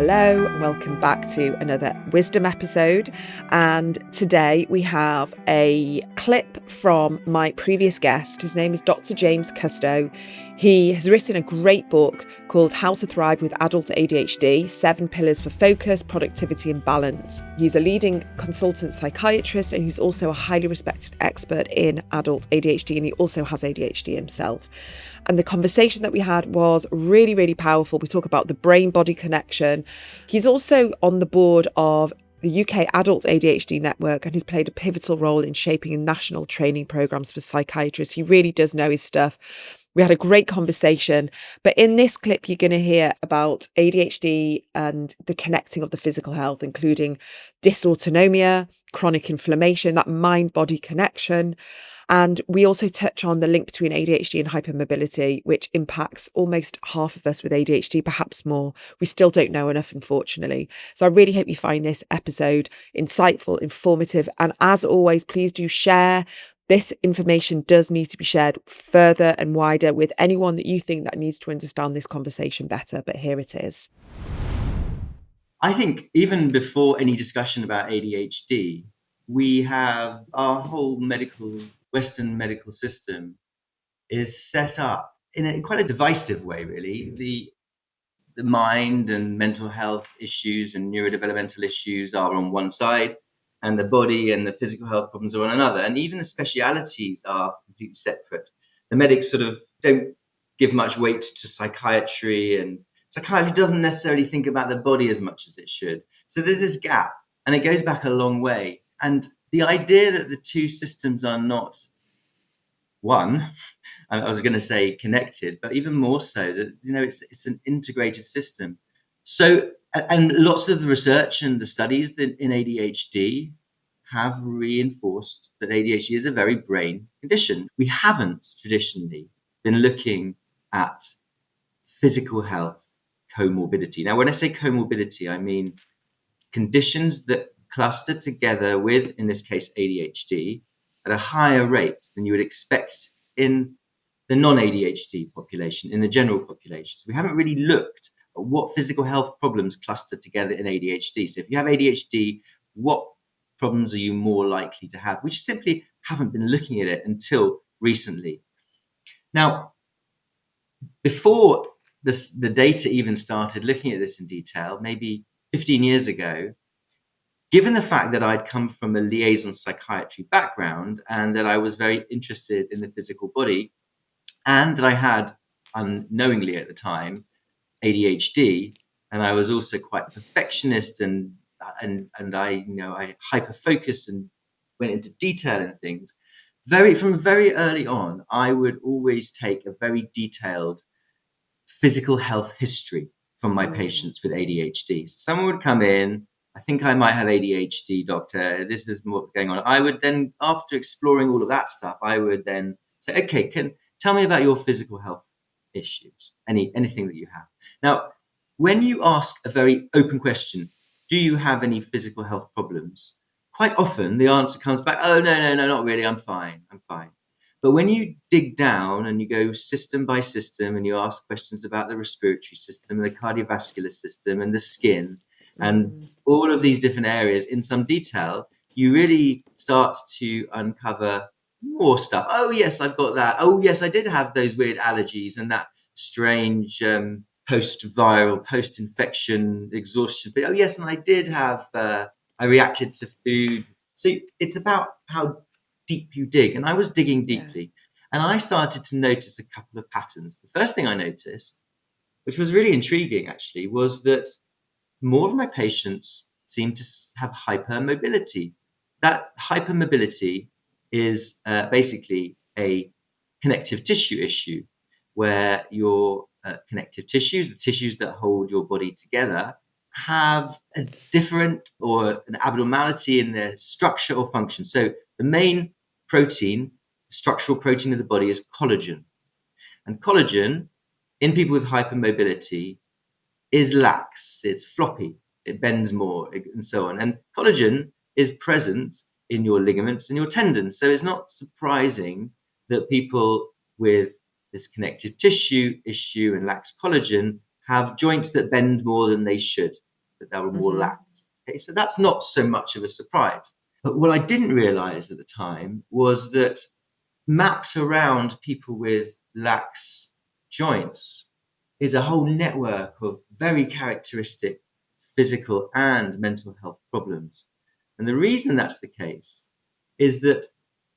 Hello, and welcome back to another wisdom episode. And today we have a clip from my previous guest. His name is Dr. James Kustow. He has written a great book called How to Thrive with Adult ADHD, 7 Pillars for Focus, Productivity and Balance. He's a leading consultant psychiatrist, and he's also a highly respected expert in adult ADHD, and he also has ADHD himself. And the conversation that we had was really, really powerful. We talk about the brain-body connection. He's also on the board of the UK Adult ADHD Network, and he's played a pivotal role in shaping national training programs for psychiatrists. He really does know his stuff. We had a great conversation, but in this clip, you're going to hear about ADHD and the connecting of the physical health, including dysautonomia, chronic inflammation, that mind-body connection. And we also touch on the link between ADHD and hypermobility, which impacts almost half of us with ADHD, perhaps more. We still don't know enough, unfortunately. So I really hope you find this episode insightful, informative. And as always, please do share. This information does need to be shared further and wider with anyone that you think that needs to understand this conversation better. But here it is. I think even before any discussion about ADHD, we have our whole Western medical system is set up in quite a divisive way, really. The mind and mental health issues and neurodevelopmental issues are on one side, and the body and the physical health problems are on another. And even the specialities are completely separate. The medics sort of don't give much weight to psychiatry, and psychiatry doesn't necessarily think about the body as much as it should. So there's this gap, and it goes back a long way. And the idea that the two systems are not one, I was going to say connected, but even more so that, it's an integrated system. So, and lots of the research and the studies that in ADHD have reinforced that ADHD is a very brain condition. We haven't traditionally been looking at physical health comorbidity. Now, when I say comorbidity, I mean conditions that cluster together with, in this case, ADHD at a higher rate than you would expect in the non-ADHD population, in the general population. So we haven't really looked at what physical health problems cluster together in ADHD. So if you have ADHD, what problems are you more likely to have? We simply haven't been looking at it until recently. Now, before the data even started looking at this in detail, maybe 15 years ago, given the fact that I'd come from a liaison psychiatry background and that I was very interested in the physical body, and that I had, unknowingly at the time, ADHD, and I was also quite a perfectionist and I hyper focused and went into detail and things. From very early on, I would always take a very detailed physical health history from my patients with ADHD. So someone would come in, I think I might have ADHD, doctor. This is what's going on. I would then, after exploring all of that stuff, I would then say, okay, tell me about your physical health issues, anything that you have. Now, when you ask a very open question, do you have any physical health problems? Quite often the answer comes back, oh, no, not really. I'm fine. But when you dig down and you go system by system and you ask questions about the respiratory system, the cardiovascular system and the skin and all of these different areas in some detail, you really start to uncover more stuff. Oh, yes, I've got that. Oh, yes, I did have those weird allergies and that strange post-viral, post-infection exhaustion. But oh, yes, and I did have, I reacted to food. So it's about how deep you dig. And I was digging deeply. And I started to notice a couple of patterns. The first thing I noticed, which was really intriguing actually, was that more of my patients seemed to have hypermobility. That hypermobility is basically a connective tissue issue where your connective tissues, the tissues that hold your body together, have a different or an abnormality in their structure or function. So the main protein, structural protein of the body is collagen. And collagen in people with hypermobility is lax, it's floppy, it bends more, and so on. And collagen is present in your ligaments and your tendons. So it's not surprising that people with this connective tissue issue and lax collagen have joints that bend more than they should. that they were more lax. Okay, so that's not so much of a surprise. But what I didn't realize at the time was that mapped around people with lax joints is a whole network of very characteristic physical and mental health problems. And the reason that's the case is that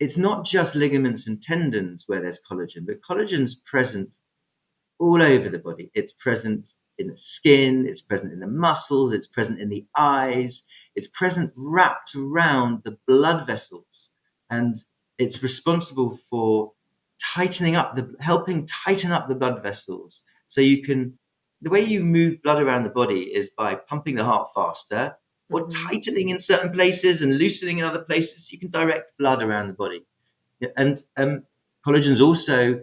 it's not just ligaments and tendons where there's collagen, but collagen's present all over the body. It's present in the skin, it's present in the muscles, it's present in the eyes, it's present wrapped around the blood vessels. And it's responsible for helping tighten up the blood vessels. So the way you move blood around the body is by pumping the heart faster or tightening in certain places and loosening in other places. So you can direct blood around the body. And collagen's also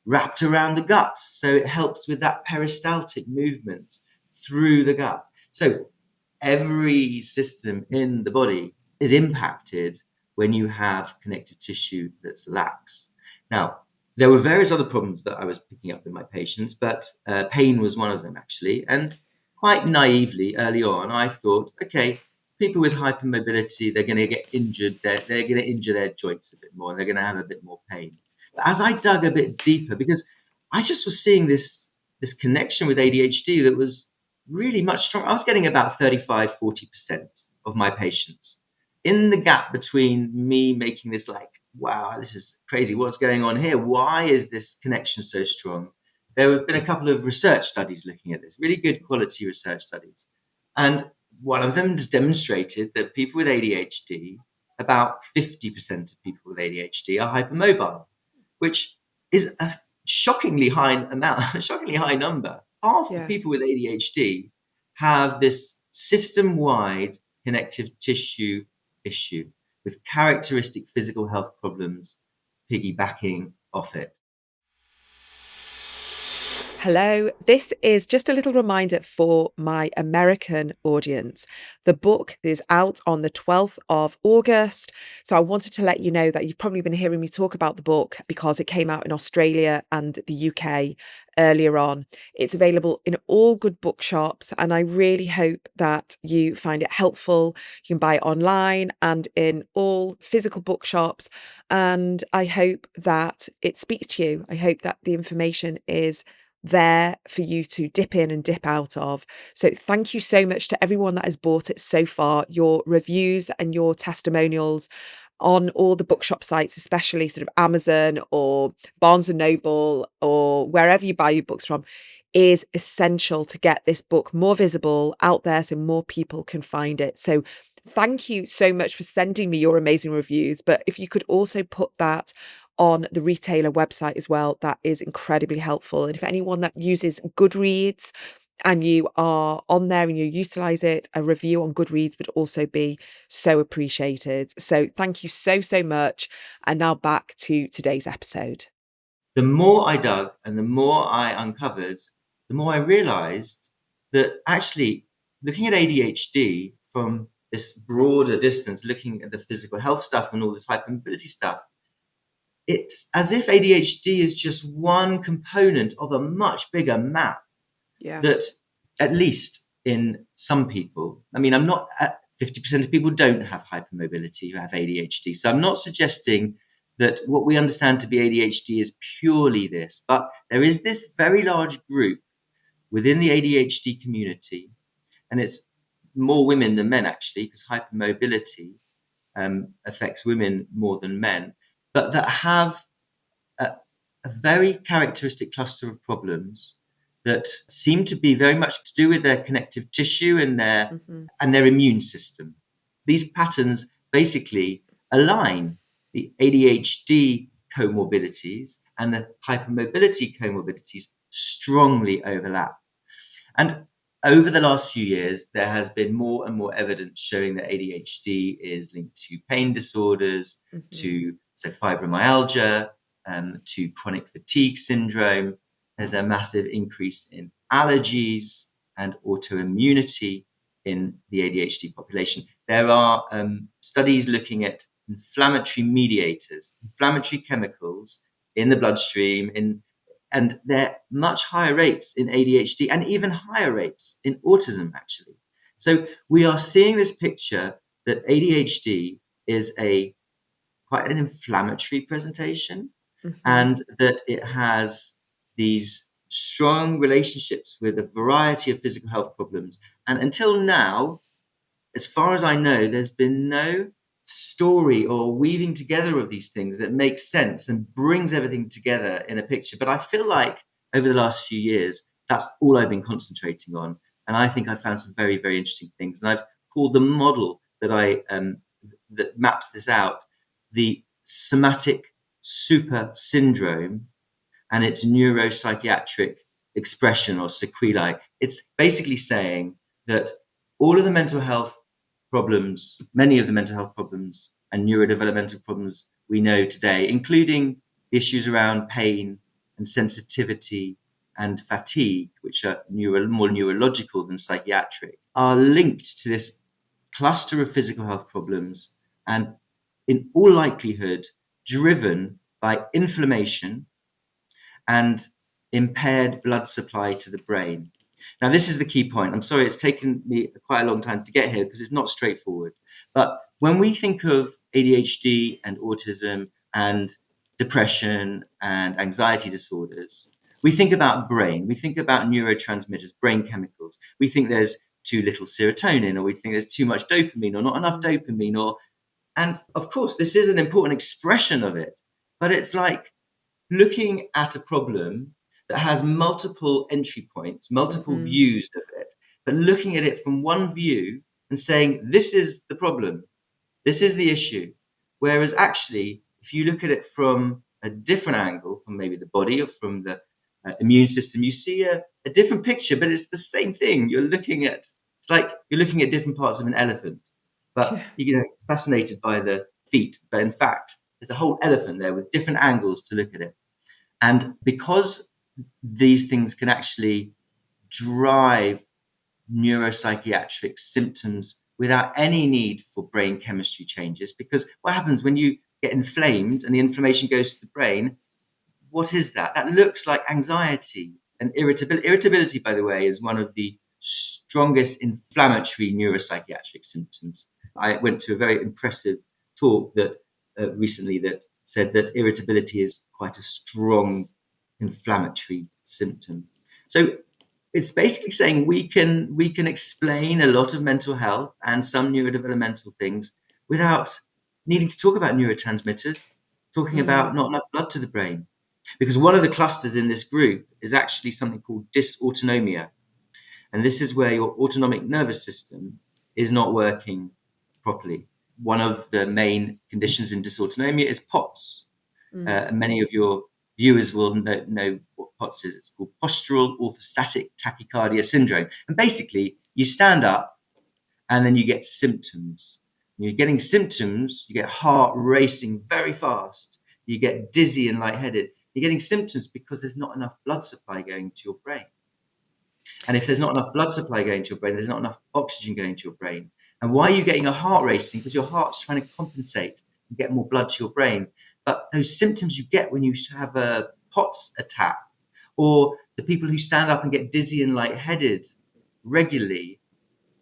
wrapped around the gut. So it helps with that peristaltic movement through the gut. So every system in the body is impacted when you have connective tissue that's lax. Now, there were various other problems that I was picking up in my patients, but pain was one of them, actually. And quite naively, early on, I thought, okay, people with hypermobility, they're going to get injured. They're going to injure their joints a bit more, and they're going to have a bit more pain. But as I dug a bit deeper, because I just was seeing this connection with ADHD that was really much stronger. I was getting about 35, 40% of my patients. In the gap between me making this like, wow, this is crazy, what's going on here? Why is this connection so strong? There have been a couple of research studies looking at this, really good quality research studies. And one of them has demonstrated that people with ADHD, about 50% of people with ADHD are hypermobile, which is a shockingly high amount, a shockingly high number. Half the people with ADHD have this system-wide connective tissue issue with characteristic physical health problems piggybacking off it. Hello, this is just a little reminder for my American audience. The book is out on the 12th of August. So I wanted to let you know that you've probably been hearing me talk about the book because it came out in Australia and the UK earlier on. It's available in all good bookshops, and I really hope that you find it helpful. You can buy it online and in all physical bookshops. And I hope that it speaks to you. I hope that the information is there for you to dip in and dip out of. So thank you so much to everyone that has bought it so far. Your reviews and your testimonials on all the bookshop sites, especially sort of Amazon or Barnes and Noble or wherever you buy your books from, is essential to get this book more visible out there so more people can find it. So thank you so much for sending me your amazing reviews. But if you could also put that on the retailer website as well, that is incredibly helpful. And if anyone that uses Goodreads and you are on there and you utilize it, a review on Goodreads would also be so appreciated. So thank you so, so much. And now back to today's episode. The more I dug and the more I uncovered, the more I realized that actually looking at ADHD from this broader distance, looking at the physical health stuff and all this hypermobility stuff, it's as if ADHD is just one component of a much bigger map. Yeah. That at least in some people, I mean, I'm not at 50% of people don't have hypermobility who have ADHD. So I'm not suggesting that what we understand to be ADHD is purely this, but there is this very large group within the ADHD community, and it's more women than men actually, because hypermobility affects women more than men, but that have a very characteristic cluster of problems that seem to be very much to do with their connective tissue and their immune system. These patterns basically align. The ADHD comorbidities and the hypermobility comorbidities strongly overlap. And over the last few years, there has been more and more evidence showing that ADHD is linked to pain disorders, to fibromyalgia, to chronic fatigue syndrome. There's a massive increase in allergies and autoimmunity in the ADHD population. There are studies looking at inflammatory mediators, inflammatory chemicals in the bloodstream, and there are much higher rates in ADHD and even higher rates in autism, actually. So we are seeing this picture that ADHD is quite an inflammatory presentation, Mm-hmm. and that it has these strong relationships with a variety of physical health problems. And until now, as far as I know, there's been no story or weaving together of these things that makes sense and brings everything together in a picture. But I feel like over the last few years, that's all I've been concentrating on. And I think I found some very, very interesting things. And I've called the model that maps this out the somatic super syndrome and its neuropsychiatric expression or sequelae. It's basically saying that all of the mental health problems, many of the mental health problems and neurodevelopmental problems we know today, including issues around pain and sensitivity and fatigue, which are more neurological than psychiatric, are linked to this cluster of physical health problems and, in all likelihood, driven by inflammation and impaired blood supply to the brain. Now, this is the key point. I'm sorry, it's taken me quite a long time to get here because it's not straightforward. But when we think of ADHD and autism and depression and anxiety disorders, we think about brain, we think about neurotransmitters, brain chemicals. We think there's too little serotonin, or we think there's too much dopamine or not enough dopamine, and of course, this is an important expression of it, but it's like looking at a problem that has multiple entry points, multiple Mm-hmm. views of it, but looking at it from one view and saying, this is the problem, this is the issue. Whereas actually, if you look at it from a different angle, from maybe the body or from the immune system, you see a different picture, but it's the same thing. It's like you're looking at different parts of an elephant, but you're fascinated by the feet. But in fact, there's a whole elephant there with different angles to look at it. And because these things can actually drive neuropsychiatric symptoms without any need for brain chemistry changes, because what happens when you get inflamed and the inflammation goes to the brain, what is that? That looks like anxiety and irritability. Irritability, by the way, is one of the strongest inflammatory neuropsychiatric symptoms. I went to a very impressive talk that recently that said that irritability is quite a strong inflammatory symptom. So it's basically saying we can explain a lot of mental health and some neurodevelopmental things without needing to talk about neurotransmitters, talking about not enough blood to the brain. Because one of the clusters in this group is actually something called dysautonomia. And this is where your autonomic nervous system is not working properly. One of the main conditions in dysautonomia is POTS. And many of your viewers will know what POTS is. It's called postural orthostatic tachycardia syndrome. And basically, you stand up and then you get symptoms. You're getting symptoms, you get heart racing very fast, you get dizzy and lightheaded. You're getting symptoms because there's not enough blood supply going to your brain. And if there's not enough blood supply going to your brain, there's not enough oxygen going to your brain. And why are you getting a heart racing? Because your heart's trying to compensate and get more blood to your brain. But those symptoms you get when you have a POTS attack, or the people who stand up and get dizzy and lightheaded regularly,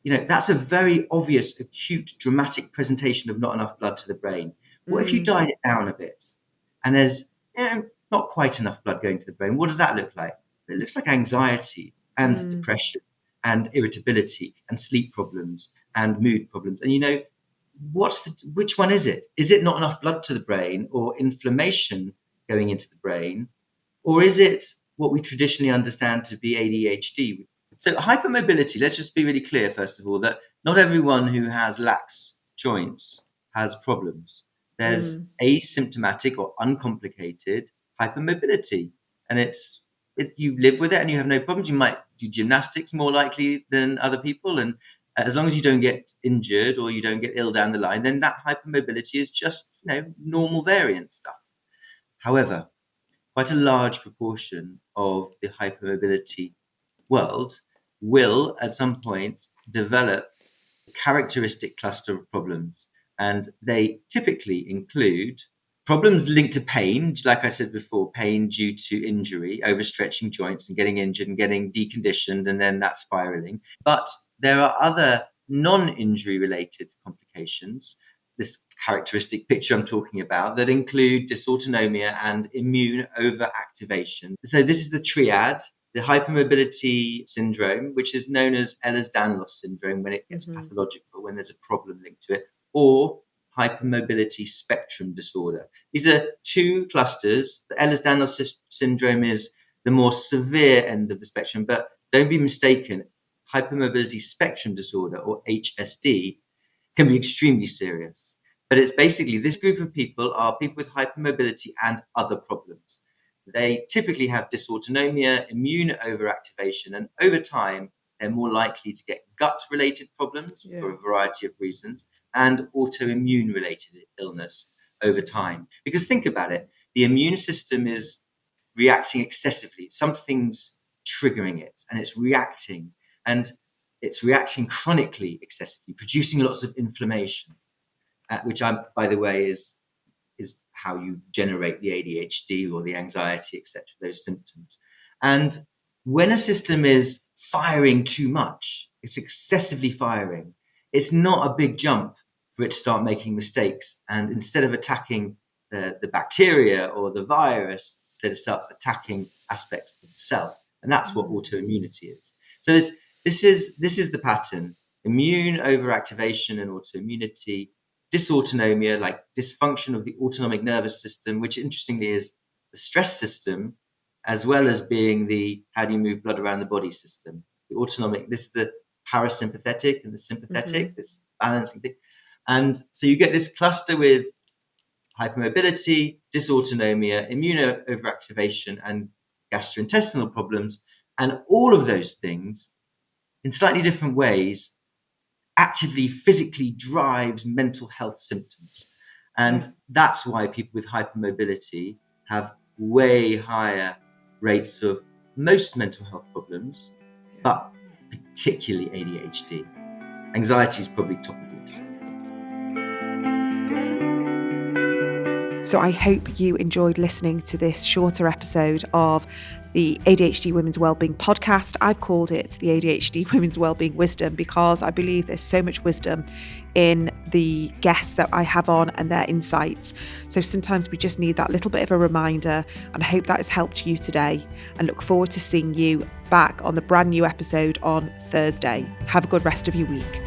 that's a very obvious, acute, dramatic presentation of not enough blood to the brain. What if you dialed it down a bit and there's not quite enough blood going to the brain? What does that look like? It looks like anxiety and depression and irritability and sleep problems and mood problems. And which one is it? Is it not enough blood to the brain or inflammation going into the brain? Or is it what we traditionally understand to be ADHD? So hypermobility, let's just be really clear, first of all, that not everyone who has lax joints has problems. There's asymptomatic or uncomplicated hypermobility. And you live with it and you have no problems. You might do gymnastics more likely than other people. And as long as you don't get injured or you don't get ill down the line, then that hypermobility is just normal variant stuff. However, quite a large proportion of the hypermobility world will at some point develop a characteristic cluster of problems. And they typically include Problems linked to pain, like I said before, pain due to injury, overstretching joints and getting injured and getting deconditioned, and then that spiraling. But there are other non-injury related complications, this characteristic picture I'm talking about, that include dysautonomia and immune overactivation. So this is the triad, the hypermobility syndrome, which is known as Ehlers-Danlos Syndrome when it gets pathological, when there's a problem linked to it, or hypermobility spectrum disorder. These are two clusters. The Ehlers-Danlos syndrome is the more severe end of the spectrum, but don't be mistaken, hypermobility spectrum disorder, or HSD, can be extremely serious. But it's basically, this group of people are people with hypermobility and other problems. They typically have dysautonomia, immune overactivation, and over time, they're more likely to get gut-related problems for a variety of reasons, and autoimmune related illness over time. Because think about it, the immune system is reacting excessively. Something's triggering it and it's reacting chronically excessively, producing lots of inflammation, which by the way, is how you generate the ADHD or the anxiety, etc., those symptoms. And when a system is firing too much, it's excessively firing, it's not a big jump for it to start making mistakes. And instead of attacking the bacteria or the virus, that it starts attacking aspects of the cell. And that's what autoimmunity is. So this is the pattern: immune overactivation and autoimmunity, dysautonomia, like dysfunction of the autonomic nervous system, which interestingly is the stress system, as well as being the how do you move blood around the body system. The autonomic, this is the parasympathetic and the sympathetic, this balancing thing. And so you get this cluster with hypermobility, dysautonomia, immune overactivation, and gastrointestinal problems. And all of those things, in slightly different ways, actively, physically drives mental health symptoms. And that's why people with hypermobility have way higher rates of most mental health problems, but particularly ADHD. Anxiety is probably top of the list. So I hope you enjoyed listening to this shorter episode of the ADHD Women's Wellbeing podcast. I've called it the ADHD Women's Wellbeing Wisdom because I believe there's so much wisdom in the guests that I have on and their insights. So sometimes we just need that little bit of a reminder, and I hope that has helped you today, and look forward to seeing you back on the brand new episode on Thursday. Have a good rest of your week.